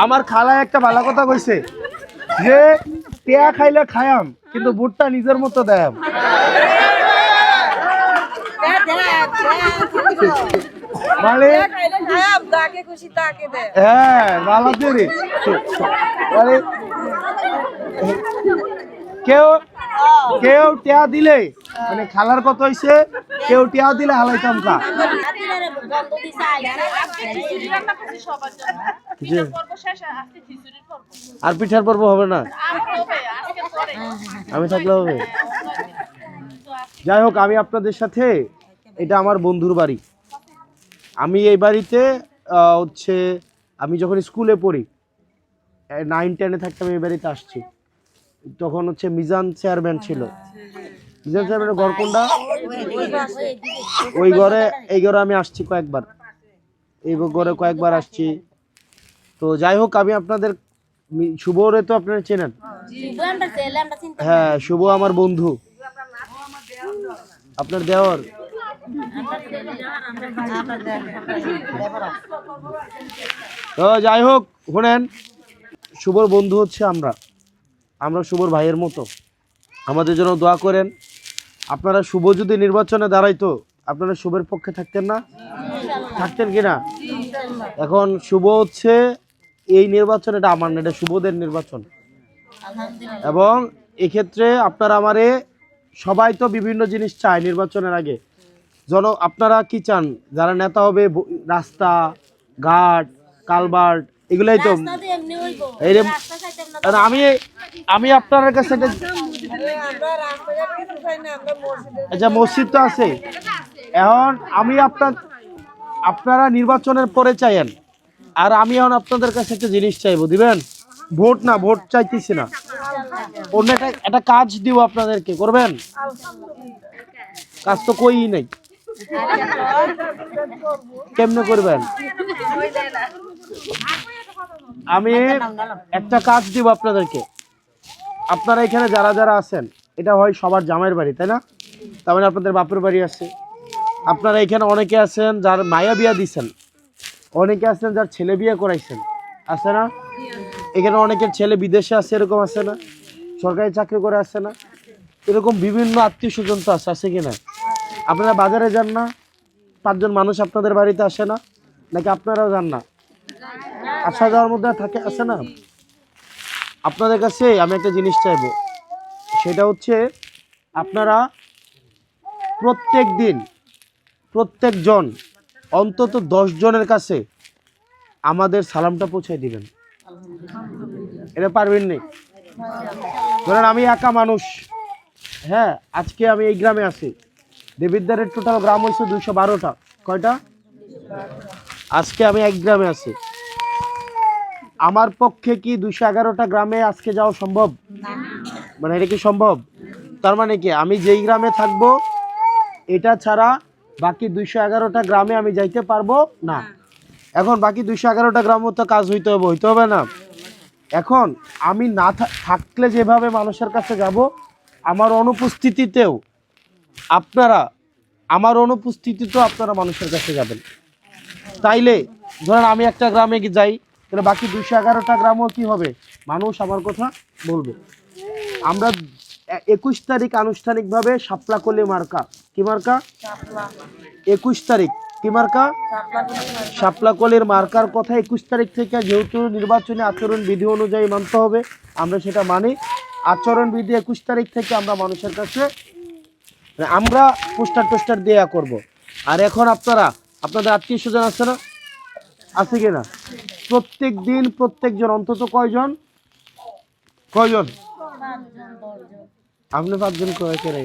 আমার খালা একটা ভালো কথা কইছে যে টেয়া খাইলে খায়াম কিন্তু বুটটা নিজের মতো দেয়াম। মানে হ্যাঁ ভালো করে মানে কেউ কেউ টেয়া দিলে মানে খালার কত হইছে কেউ টেয়া দিলে হালাইতাম কা। আর পিঠার পর্ব হবে না, আমি থাকলে হবে। যাই হোক আমি আপনাদের সাথে, এটা আমার বন্ধুর বাড়ি। আমি এই বাড়িতে হচ্ছে আমি যখন স্কুলে পড়ি 9-10-এ থাকতাম এই বাড়িতে আসছি। তখন হচ্ছে মিজান চেয়ারম্যান ছিল। মিজান চেয়ারম্যানের ঘর কোনটা? ওই ঘরে, এই ঘরে আমি আসছি কয়েকবার, এই ঘরে কয়েকবার আসছি। তো যাই হোক আমি আপনাদের শুভরে তো আপনারা চেনেন। হ্যাঁ শুভ আমার বন্ধু, আপনার দেওর। তো যাই হোক শোনেন, শুভর বন্ধু হচ্ছে আমরা শুভর ভাইয়ের মতো। আমাদের জন্য দোয়া করেন। আপনারা শুভ যদি নির্বাচনে দাঁড়াইতো আপনারা শুভের পক্ষে থাকতেন না? থাকতেন কিনা? এখন শুভ হচ্ছে এই নির্বাচন, এটা আমার না, এটা শুভদের নির্বাচন। এবং এক্ষেত্রে আপনারা আমারে সবাই তো বিভিন্ন জিনিস চায় নির্বাচনের আগে। আপনারা কি চান? যারা নেতা হবে রাস্তা ঘাট কালভার্ট এগুলাই তো। আমি আপনার কাছে আচ্ছা মসজিদ তো আছে। এখন আমি আপনারা নির্বাচনের পরে চাইেন, আর আমি এখন আপনাদের কাছে একটা জিনিস চাইবো, দিবেন? ভোট না, ভোট চাইতেছি না, অন্য একটা কাজ দিব আপনাদেরকে, করবেন? কাজ তো কই নাই, কেমনে করবেন? আমি একটা কাজ দিব আপনাদেরকে। আপনারা এখানে যারা যারা আছেন, এটা হয় সবার জামাইয়ের বাড়ি, তাই না? তার মানে আপনাদের বাপের বাড়ি আছে। আপনারা এখানে অনেকে আছেন যার মায়া বিয়া দিচ্ছেন, অনেকে আছেন যার ছেলে বিয়ে করাইছেন, আছে না? এখানে অনেকের ছেলে বিদেশে আছে, এরকম আছে না? সরকারি চাকরি করে আসছে না? এরকম বিভিন্ন আত্মীয় স্বজন তো আছে কিনা? আপনারা বাজারে যান না? 5 জন মানুষ আপনাদের বাড়িতে আসে না? নাকি আপনারাও যান না? আসা যাওয়ার মধ্যে থাকে, আছে না? আপনাদের কাছে আমি একটা জিনিস চাইবো, সেটা হচ্ছে আপনারা প্রত্যেক দিন প্রত্যেকজন অন্তত 10 জনের কাছে আমাদের সালামটা পৌঁছায় দিবেন। এটা পারবেন না? ধরেন আমি একা মানুষ, হ্যাঁ আজকে আমি এই গ্রামে আছি, দেবিদ্বারের টোটাল গ্রাম হচ্ছে 212টা। কয়টা? আজকে আমি এক গ্রামে আছি। আমার পক্ষে কি 211টা গ্রামে আজকে যাওয়া সম্ভব? মানে এটা কি সম্ভব? তার মানে কি আমি যেই গ্রামে থাকবো এটা ছাড়া বাকি 211টা গ্রামে আমি যাইতে পারবো না। এখন বাকি 211টা গ্রামও তো কাজ হইতে হবে না? এখন আমি না থাকলে যেভাবে মানুষের কাছে যাব, আমার অনুপস্থিতিতেও আপনারা মানুষের কাছে যাবেন। তাইলে ধরেন আমি একটা গ্রামে যাই, তাহলে বাকি 211টা গ্রামও কি হবে? মানুষ আমার কথা বলবে। আমরা 21 তারিখ আনুষ্ঠানিকভাবে শাপলাকলি মার্কা, কি মার্কা? 21 তারিখ কি মার্কা? শাপলাকলির মার্কার কথা 21 তারিখ থেকে, যেহেতু নির্বাচনী আচরণ বিধি অনুযায়ী মানতে হবে, আমরা সেটা মানি। আচরণ বিধি 21 তারিখ থেকে আমরা মানুষের কাছে আমরা পোস্টার দেয়া করব। আর এখন আপনাদের আত্মীয় স্বজন আছে না? আছে কিনা? প্রত্যেক দিন প্রত্যেকজন অন্তত কয়জন? আপনি 5 জন কয় করে?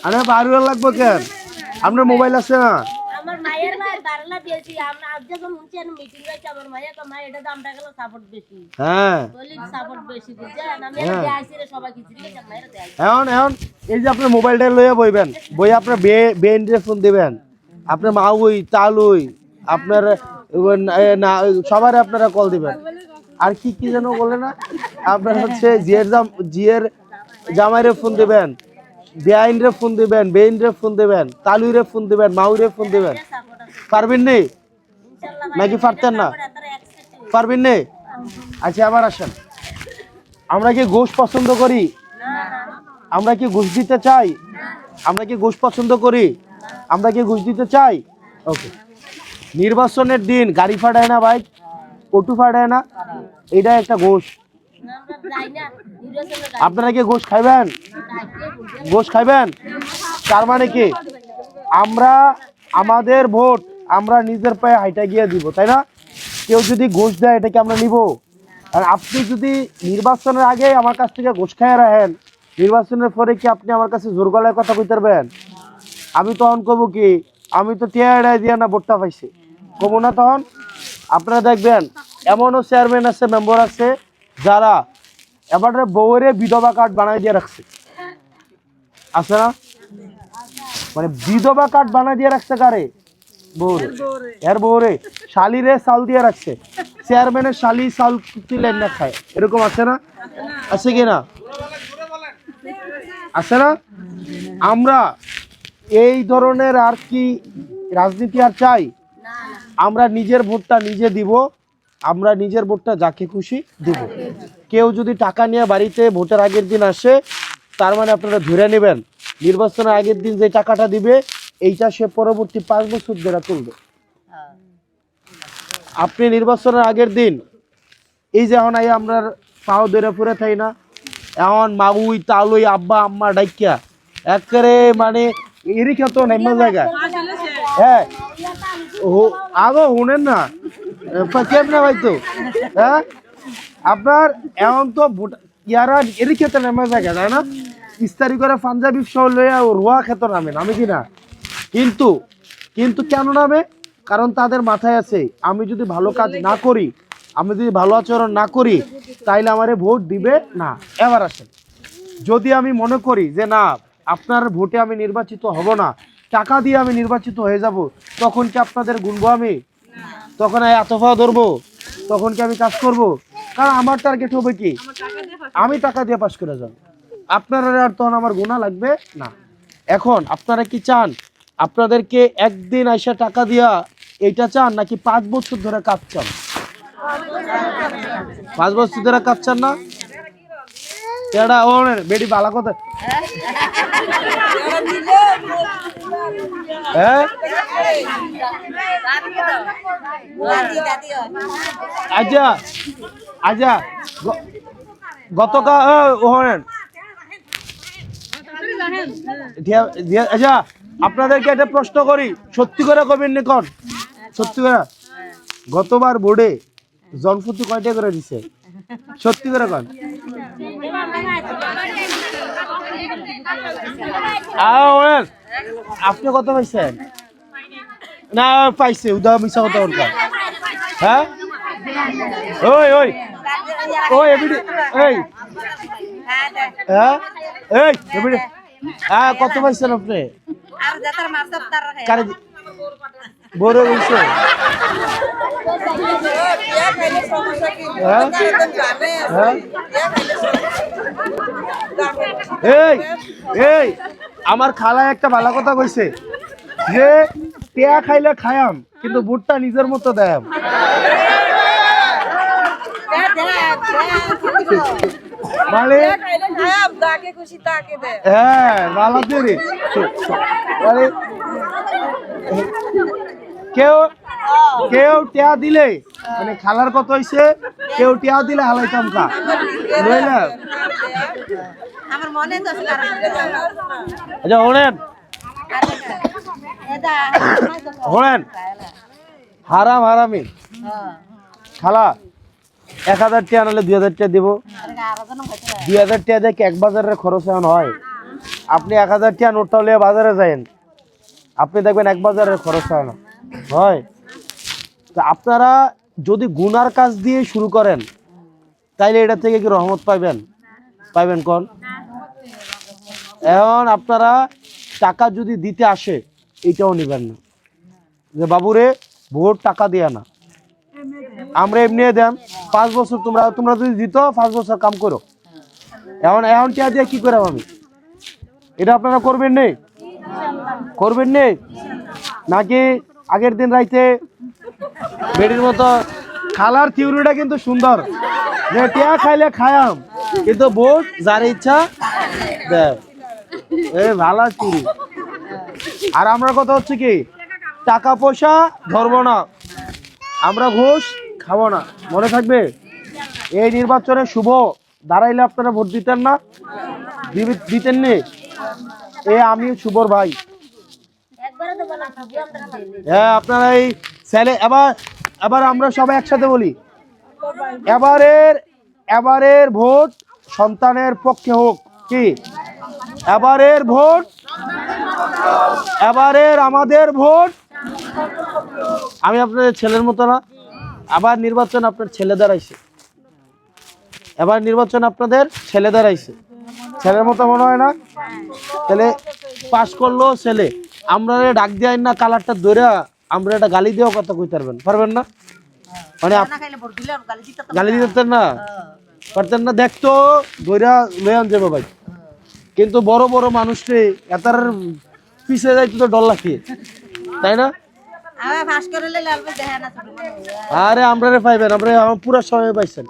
আরে বাড়ি লাগবো কেন? আপনার মোবাইল আছে না? আমার মায়ের ধারণা দিয়েছি, আমরা আজ যখন শুনছি মিটিং হইছে, আমার মায়ের তো মায়ের এটা দামটা গেল সাপোর্ট বেশি। হ্যাঁ বলিক সাপোর্ট বেশি বুঝছেন? আমি এটা দেখাইছি রে সবাই কিছু দিলে মায়ের দেখাই। এখন এই যে আপনি মোবাইলটা লইয়া বইবেন, বই আপনার বেন রে ফোন দিবেন, আপনার মাউই তালুই আপনার না সবারে আপনারা কল দিবেন। আর কি কি যেন বলে না, আপনার হচ্ছে জিয়ের জামাইরে ফোন দিবেন, বেআইন রে ফোন দিবেন, বেইন রে ফোন দিবেন, তালুই রে ফোন দিবেন, মাউই রে ফোন দিবেন। পারবেন নি? নাকি পারতেন না? পারবেন না? আচ্ছা আবার আসেন, আমরা কি ঘুষ পছন্দ করি? আমরা কি ঘুষ দিতে চাই? আমরা কি ঘুষ পছন্দ করি? আমরা কি ঘুষ দিতে চাই? ওকে, নির্বাচনের দিন গাড়ি ফাটায় না, বাইক অটো ফাটায় না, এটা একটা ঘুষ। আপনারা কি ঘুষ খাইবেন? ঘুষ খাইবেন? তার মানে কি আমরা আমাদের ভোট আমরা নিজের পায়ে হাইটা গিয়ে দিব, তাই না? কেউ যদি ঘুষ দেয় এটাকে আমরা নিব? আর আপনি যদি নির্বাচনের আগে আমার কাছ থেকে ঘুষ খাইয়ে রাখেন, নির্বাচনের পরে কি আপনি আমার কাছে জোর গলায় কথা কইতে পারবেন? আমি তখন কব কি আমি তো টিয়া এড়াই দিয়া না ভোটটা পাইছি, কব না তখন? আপনারা দেখবেন এমনও চেয়ারম্যান আছে, মেম্বার আছে যারা এবারে বউরে বিধবা কার্ড বানাই দিয়ে রাখছে, আছে না? মানে বিধবা কার্ড বানাই দিয়ে রাখছে কারে? বউরে, এর বউরে। শালিরে চাল দিয়ে রাখছে, চেয়ারম্যানের শালি চাল তুলেন না খায়, এরকম আছে না? আছে কি না? আছে না? আমরা এই ধরনের আর কি রাজনীতি আর চাই? আমরা নিজের ভোটটা নিজে দিব, আমরা নিজের ভোটটা যাকে খুশি দিব। কেউ যদি টাকা নিয়ে বাড়িতে ভোটের আগের দিন আসে, তার মানে আপনারা ধরে নেবেন নির্বাচনের আগের দিন যে টাকাটা দিবে এইটা সে পরবর্তী 5 বছর ধরে তুলবে। আপনি নির্বাচনের আগের দিন এই যে এখন আমরা পাও ধরে ফুরে থাই না, এখন মাউই তালুই আব্বা আম্মা ডাইকিয়া একেবারে মানে এরই খেত নেমে জায়গা। হ্যাঁ আগো শুনেন না কেমনে হয়তো, হ্যাঁ আপনার এখন তো ইয়ারা এরই খেতে নেমে জায়গা, তাই না? ইস্তারি করে পাঞ্জাবি সহ লইয়া রোয়া খেত নামে, নামে কি না? কিন্তু কিন্তু কেন নামে? কারণ তাদের মাথায় আছে আমি যদি ভালো কাজ না করি, আমি যদি ভালো আচরণ না করি, তাইলে আমারে ভোট দিবে না। এবার আসেন, যদি আমি মনে করি যে না আপনার ভোটে আমি নির্বাচিত হব না, টাকা দিয়ে আমি নির্বাচিত হয়ে যাব, তখন কি আপনাদের গুনবো আমি? তখন এতফা ধরবো? তখন কি আমি কাজ করব? কারণ আমার টার্গেট হবে কি আমি টাকা দিয়ে পাস করে যাব, আপনারা আর তখন আমার গুণা লাগবে না। এখন আপনারা কি চান আপনাদেরকে একদিন আইসা টাকা দিয়া এইটা চান, নাকি 5 বছর ধরে কাজ চান? 5 বছর ধরে কাজ চান না? এটা ওনের বেডি বালা কথা। হ্যাঁ আচ্ছা আচ্ছা গতকাল ওহরেন আচ্ছা আপনাদেরকে একটা প্রশ্ন করি, সত্যি করে কবেন নিকন, সত্যি করে গতবার বোর্ডে জনপ্রতি কয়টা করে দিছে? সত্যি করে কন। আপনি কত পাইছেন? না পাইছে উদা মিশা কথা বলকা। হ্যাঁ ওই ওই ওই এবিডি এই হ্যাঁ এই এবিডি হ্যাঁ কত পাইছেন আপনি? কারে বড় হইছে? এই এই আমার খালা একটা ভালো কথা কইছে যে টেয়া খাইলে খায়াম কিন্তু বুটটা নিজের মতো দেয়াম। মানে হ্যাঁ ভালো দিদি মানে কেউ কেউ টেয়া দিলে মানে খালার কত হইছে, কেউ টেয়া দিলে হালাইতাম কা বুঝলাম। আচ্ছা শোনেন শোনেন হারাম হারামি খালা 1000 টাকা নাহলে 2000 টাকা দিব। 2000 টাকা দিয়ে এক বাজারের খরচ এখন হয়? আপনি 1000 টাকা নোটটা হলে বাজারে যায়েন, আপনি দেখবেন এক বাজারের খরচ হয় না, হয়? তা আপনারা যদি গুনার কাজ দিয়ে শুরু করেন তাইলে এটা থেকে কি রহমত পাইবেন? পাইবেন কোন? এখন আপনারা টাকা যদি দিতে আসে এটাও নেবেন না যে বাবুরে ভোট টাকা দিয়ে না, আমরা এমনি দেন 5 বছর তোমরা যদি দিত 5 বছর কাম করো। এখন এখন টাকা দিয়ে কি করে আমি? এটা আপনারা করবেন নেই? করবেন নেই নাকি আগের দিন রাইতে বেডির মতো খালার থিওরিটা কিন্তু সুন্দর, যে টিয়া খাইলে খায়াম, কিন্তু ভোট যার ইচ্ছা দেয়। ভালো থিওরি। আর আমরা কথা হচ্ছে কি, টাকা পয়সা ধরবো না, আমরা ঘুষ খাবো না, মনে থাকবে। এই নির্বাচনে শুভ দাঁড়াইলে আপনারা ভোট দিতেন না, দিতেন নি? আমি শুভর ভাই। হ্যাঁ, আপনারা এই ছেলে এবার আমরা সবাই একসাথে বলি, এবারের ভোট সন্তানের পক্ষে হোক। কি এবারের ভোট, এবারের আমাদের ভোট। আমি আপনাদের ছেলের মতো না, আবার নির্বাচন আপনার ছেলেদের আইছে, এবার নির্বাচন আপনাদের ছেলেদের আইছে, ছেলের মতো মনে হয় না? তাহলে পাশ করলো ছেলে, আমরা ডাক দিয়ে না কালারটা ধরে আমরা একটা গালি দিয়েও কথা কইতে পারবেন না? মানে গালি দিতেন না, পারতেন না, দেখতো ধৈরা লয়ান যাবো ভাই। কিন্তু বড় বড় মানুষকে এতার পিছিয়ে যাইতে তো ডর লাগে, তাই না? আরে আমরা পাইবেন, আমরা পুরা সময় পাইছেন।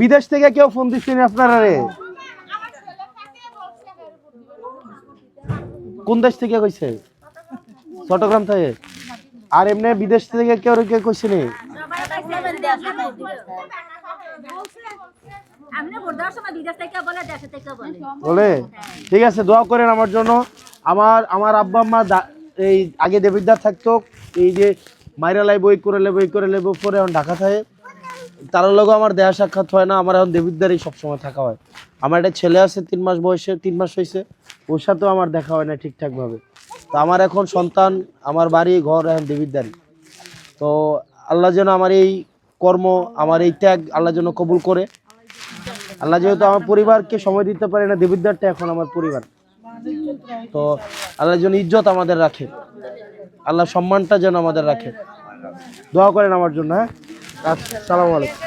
বিদেশ থেকে কেউ ফোন দিচ্ছেন আপনারা? রে কোন দেশ থেকে কইছে? চট্টগ্রাম থেকে। আর এমনি বিদেশ থেকে কেউ কেউ কইছে নি? বলে ঠিক আছে, দোয়া করেন আমার জন্য। আমার আব্বা আম্মা এই আগে দেবিদ্বার থাকতো, এই যে মাইরা লাইব বই করে লেব পরে এখন ঢাকা থাকে, তার লগেও আমার দেহা সাক্ষাৎ হয় না। আমার এখন দেবিদ্বারই সবসময় থাকা হয়। আমার একটা ছেলে আছে 3 মাস বয়সে, 3 মাস হয়েছে, ওর সাথেও আমার দেখা হয় না ঠিকঠাক ভাবে। তো আমার এখন সন্তান, আমার বাড়ি ঘর এখন দেবিদ্বারই। তো আল্লাহ যেন আমার এই কর্ম, আমার এই ত্যাগ আল্লাহ যেন কবুল করে। আল্লাহ যেহেতু আমার পরিবারকে সময় দিতে পারে না, দেবিদ্বারটা এখন আমার পরিবার। তো আল্লাহ যেন ইজ্জত আমাদের রাখে, আল্লাহ সম্মানটা যেন আমাদের রাখে। দোয়া করেন আমার জন্য। হ্যাঁ, আসসালামু আলাইকুম।